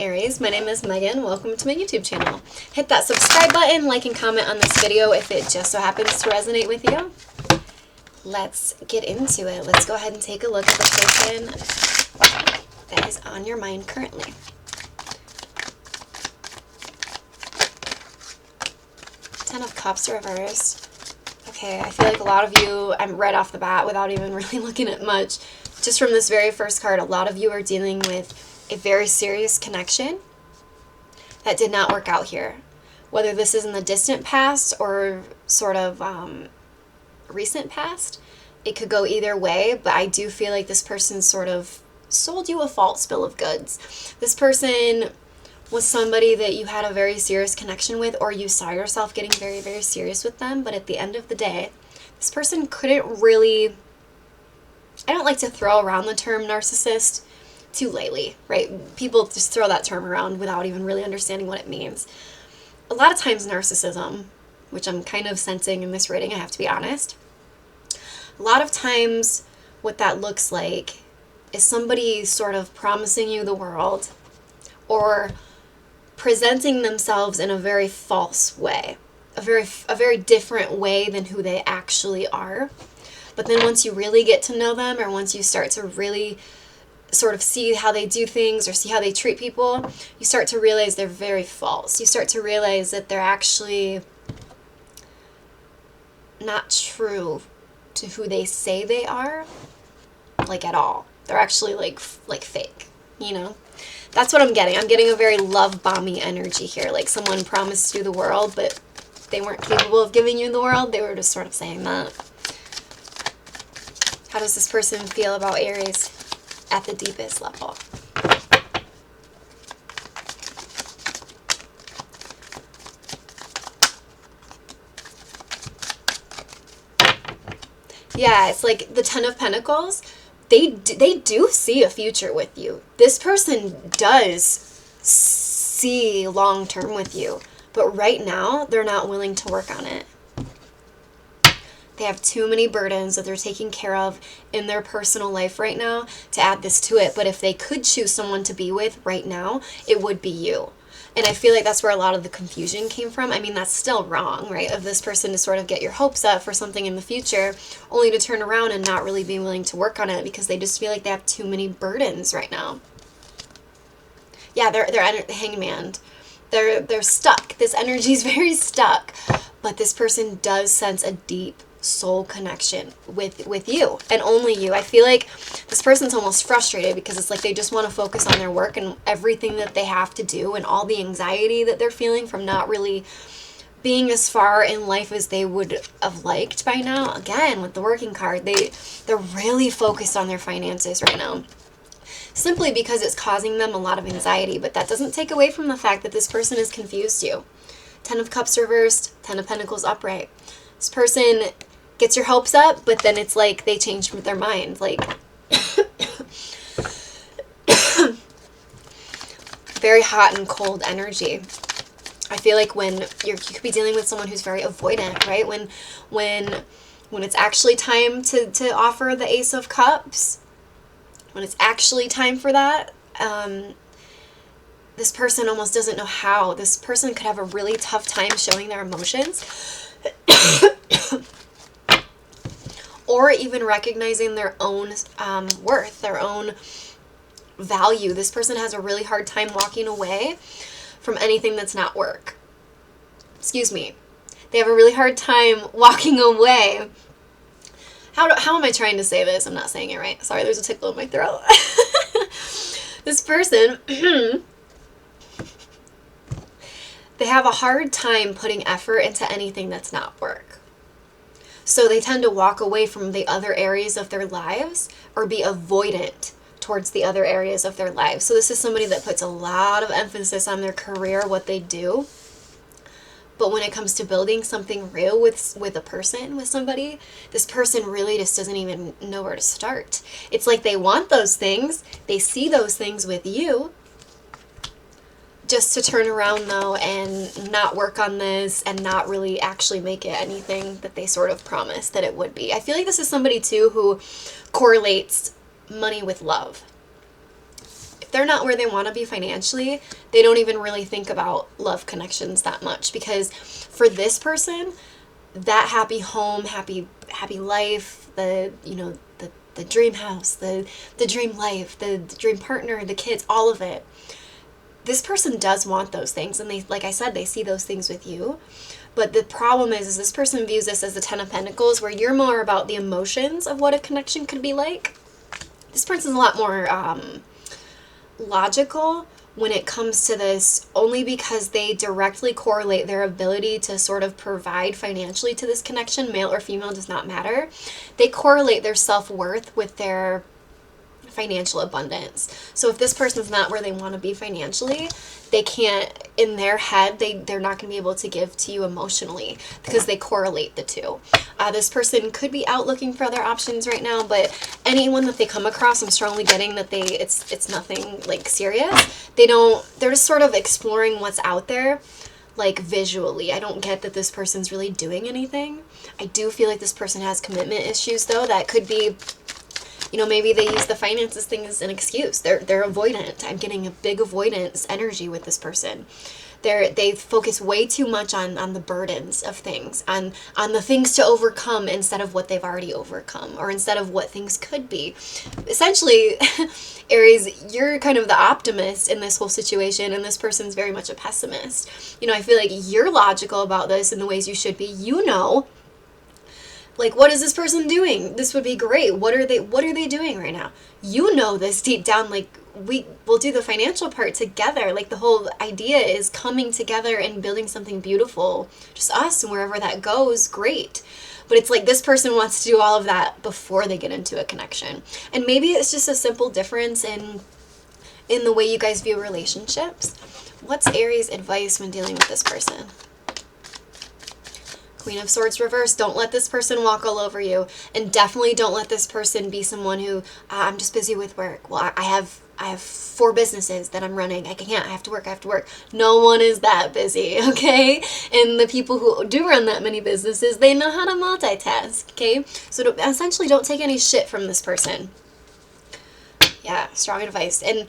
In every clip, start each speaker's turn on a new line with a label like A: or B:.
A: Aries. My name is Megan. Welcome to my YouTube channel. Hit that subscribe button, like and comment on this video if it just so happens to resonate with you. Let's get into it. Let's go ahead and take a look at the person that is on your mind currently. Ten of Cups reversed. Okay, I feel like a lot of you, I'm right off the bat without even really looking at much, just from this very first card, a lot of you are dealing with a very serious connection that did not work out here. Whether this is in the distant past or sort of recent past, it could go either way, but I do feel like this person sort of sold you a false bill of goods. This person was somebody that you had a very serious connection with, or you saw yourself getting very, very serious with them, but at the end of the day, this person couldn't really, I don't like to throw around the term narcissist too lightly, right? People just throw that term around without even really understanding what it means. A lot of times narcissism, which I'm kind of sensing in this reading, I have to be honest, a lot of times what that looks like is somebody sort of promising you the world or presenting themselves in a very false way, a very different way than who they actually are. But then once you really get to know them, or once you start to really sort of see how they do things or see how they treat people, you start to realize they're very false. You start to realize that they're actually not true to who they say they are, like at all. They're actually like fake, you know? That's what I'm getting. I'm getting a very love bomby energy here. Like someone promised you the world, but they weren't capable of giving you the world. They were just sort of saying that. How does this person feel about Aries at the deepest level? Yeah, it's like the Ten of Pentacles. They do see a future with you. This person does see long-term with you. But right now, they're not willing to work on it. They have too many burdens that they're taking care of in their personal life right now to add this to it. But if they could choose someone to be with right now, it would be you. And I feel like that's where a lot of the confusion came from. I mean, that's still wrong, right? Of this person to sort of get your hopes up for something in the future, only to turn around and not really be willing to work on it because they just feel like they have too many burdens right now. Yeah, they're hangman. They're stuck. This energy is very stuck. But this person does sense a deep soul connection with you and only you. I feel like this person's almost frustrated because it's like they just want to focus on their work and everything that they have to do and all the anxiety that they're feeling from not really being as far in life as they would have liked by now. Again, with the working card, they're really focused on their finances right now, simply because it's causing them a lot of anxiety. But that doesn't take away from the fact that this person has confused you. Ten of Cups reversed, Ten of Pentacles upright. This person gets your hopes up, but then it's like they change their mind. Like, very hot and cold energy. I feel like when you could be dealing with someone who's very avoidant, right? When it's actually time to offer the Ace of Cups, when it's actually time for that, this person almost doesn't know how. This person could have a really tough time showing their emotions. Or even recognizing their own worth, their own value. This person has a really hard time walking away from anything that's not work. Excuse me. They have a really hard time walking away. How am I trying to say this? I'm not saying it right. Sorry, there's a tickle in my throat. This person, they have a hard time putting effort into anything that's not work. So they tend to walk away from the other areas of their lives or be avoidant towards the other areas of their lives. So this is somebody that puts a lot of emphasis on their career, what they do. But when it comes to building something real with a person, with somebody, this person really just doesn't even know where to start. It's like they want those things. They see those things with you. Just to turn around though and not work on this and not really actually make it anything that they sort of promised that it would be. I feel like this is somebody too who correlates money with love. If they're not where they want to be financially, they don't even really think about love connections that much, because for this person, that happy home, happy life, the, you know, the dream house, the dream life, the dream partner, the kids, all of it, this person does want those things, and they, like I said, they see those things with you. But the problem is this person views this as the Ten of Pentacles, where you're more about the emotions of what a connection could be like. This person's a lot more logical when it comes to this, only because they directly correlate their ability to sort of provide financially to this connection, male or female does not matter. They correlate their self-worth with their financial abundance. So if this person's not where they want to be financially, they can't, in their head, they're not going to be able to give to you emotionally, because they correlate the two. This person could be out looking for other options right now, but anyone that they come across, I'm strongly getting that it's nothing like serious. They're just sort of exploring what's out there, like visually. I don't get that this person's really doing anything. I do feel like this person has commitment issues, though. That could be, you know, maybe they use the finances thing as an excuse. They're avoidant. I'm getting a big avoidance energy with this person. They focus way too much on the burdens of things, on the things to overcome, instead of what they've already overcome, or instead of what things could be. Essentially, Aries, you're kind of the optimist in this whole situation, and this person's very much a pessimist. You know, I feel like you're logical about this in the ways you should be. You know, like, what is this person doing? This would be great. What are they doing right now? You know this deep down, like, we'll do the financial part together. Like, the whole idea is coming together and building something beautiful. Just us, and wherever that goes, great. But it's like this person wants to do all of that before they get into a connection. And maybe it's just a simple difference in the way you guys view relationships. What's Aries' advice when dealing with this person? Queen of Swords reversed. Don't let this person walk all over you, and definitely don't let this person be someone who, I'm just busy with work. Well, I have 4 businesses that I'm running. I have to work. No one is that busy, okay? And the people who do run that many businesses, they know how to multitask, okay? So essentially don't take any shit from this person. Yeah, strong advice. And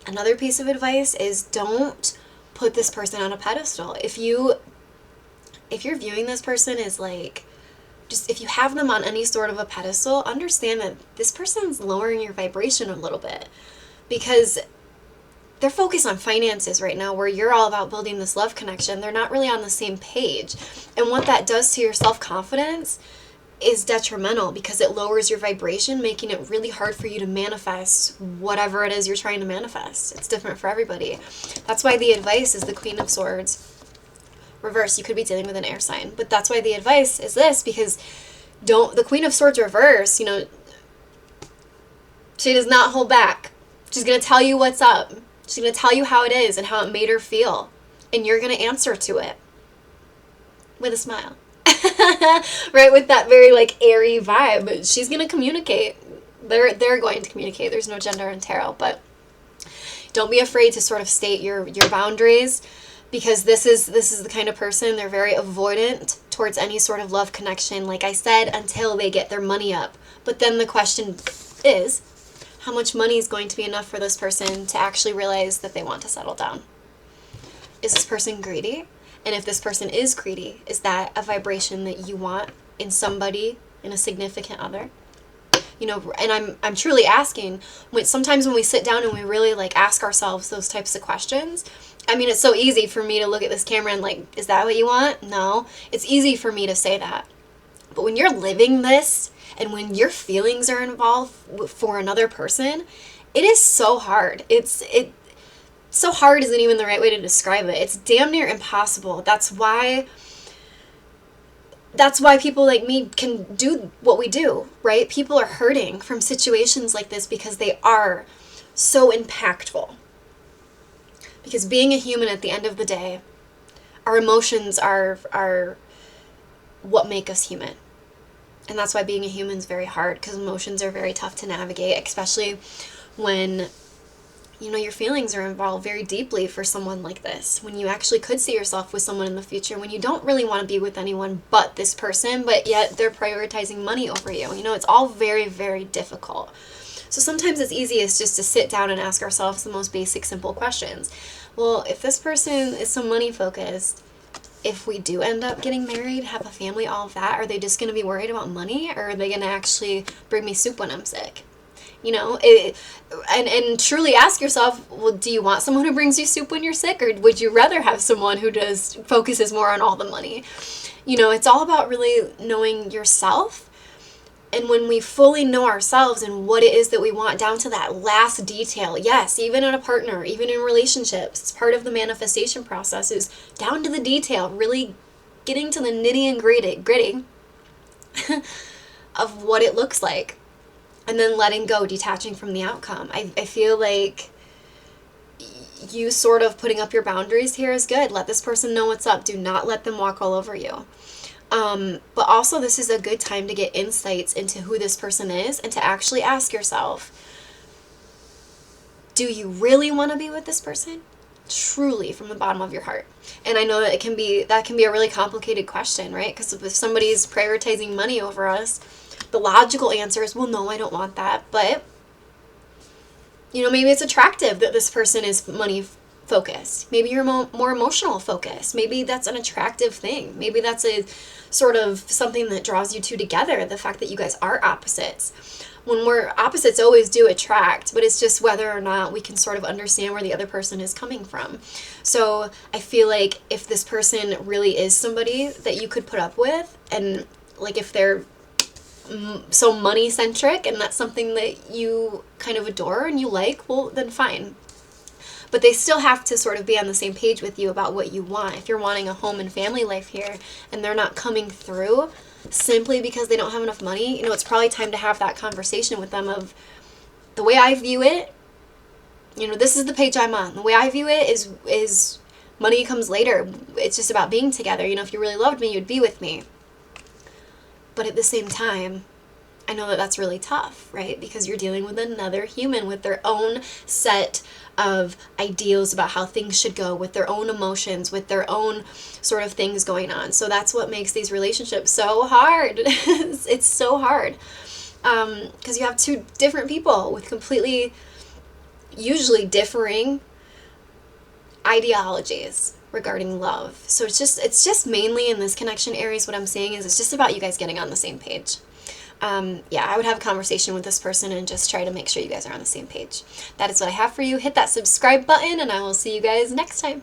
A: another piece of advice is, don't put this person on a pedestal. If you're viewing this person as like, just if you have them on any sort of a pedestal, understand that this person's lowering your vibration a little bit, because they're focused on finances right now, where you're all about building this love connection. They're not really on the same page. And what that does to your self-confidence is detrimental, because it lowers your vibration, making it really hard for you to manifest whatever it is you're trying to manifest. It's different for everybody. That's why the advice is the Queen of Swords reverse. You could be dealing with an air sign, but that's why the advice is this, because the Queen of Swords reverse, you know, she does not hold back. She's going to tell you what's up. She's going to tell you how it is and how it made her feel, and you're going to answer to it with a smile. Right, with that very like airy vibe. She's going to communicate. They're going to communicate. There's no gender in tarot, but don't be afraid to sort of state your boundaries, because this is the kind of person, they're very avoidant towards any sort of love connection, like I said, until they get their money up. But then the question is, how much money is going to be enough for this person to actually realize that they want to settle down? Is this person greedy? And if this person is greedy, is that a vibration that you want in somebody, in a significant other? You know, and I'm truly asking, sometimes when we sit down and we really like ask ourselves those types of questions, I mean, it's so easy for me to look at this camera and like, is that what you want? No. It's easy for me to say that. But when you're living this, and when your feelings are involved for another person, it is so hard. So hard isn't even the right way to describe it. It's damn near impossible. That's why people like me can do what we do, right? People are hurting from situations like this because they are so impactful. Because being a human, at the end of the day, our emotions are what make us human. And that's why being a human is very hard, because emotions are very tough to navigate, especially when, you know, your feelings are involved very deeply for someone like this. When you actually could see yourself with someone in the future, when you don't really want to be with anyone but this person, but yet they're prioritizing money over you. You know, it's all very, very difficult. So sometimes it's easiest just to sit down and ask ourselves the most basic, simple questions. Well, if this person is so money focused, if we do end up getting married, have a family, all of that, are they just going to be worried about money, or are they going to actually bring me soup when I'm sick? You know, and truly ask yourself, well, do you want someone who brings you soup when you're sick, or would you rather have someone who does focuses more on all the money? You know, it's all about really knowing yourself. And when we fully know ourselves and what it is that we want down to that last detail, yes, even in a partner, even in relationships, it's part of the manifestation process, is down to the detail, really getting to the nitty and gritty of what it looks like. And then letting go, detaching from the outcome. I feel like you sort of putting up your boundaries here is good. Let this person know what's up. Do not let them walk all over you. But also, this is a good time to get insights into who this person is and to actually ask yourself, do you really want to be with this person? Truly, from the bottom of your heart. And I know that can be a really complicated question, right? Because if somebody's prioritizing money over us, the logical answer is, well, no, I don't want that. But, you know, maybe it's attractive that this person is money focused. Maybe you're more emotional focused. Maybe that's an attractive thing. Maybe that's a sort of something that draws you two together, the fact that you guys are opposites. When we're opposites, always do attract, but it's just whether or not we can sort of understand where the other person is coming from. So I feel like if this person really is somebody that you could put up with, and like if they're so money centric and that's something that you kind of adore and you like, well, then fine. But they still have to sort of be on the same page with you about what you want. If you're wanting a home and family life here and they're not coming through simply because they don't have enough money, you know, it's probably time to have that conversation with them of, the way I view it, you know, this is the page I'm on. The way I view it is money comes later. It's just about being together. You know, if you really loved me, you'd be with me. But at the same time, I know that that's really tough, right? Because you're dealing with another human with their own set of ideals about how things should go, with their own emotions, with their own sort of things going on. So that's what makes these relationships so hard. It's so hard. Because you have two different people with completely, usually differing ideologies regarding love. So it's just mainly in this connection, Aries, what I'm saying is it's just about you guys getting on the same page. Yeah, I would have a conversation with this person and just try to make sure you guys are on the same page. That is what I have for you. Hit that subscribe button and I will see you guys next time.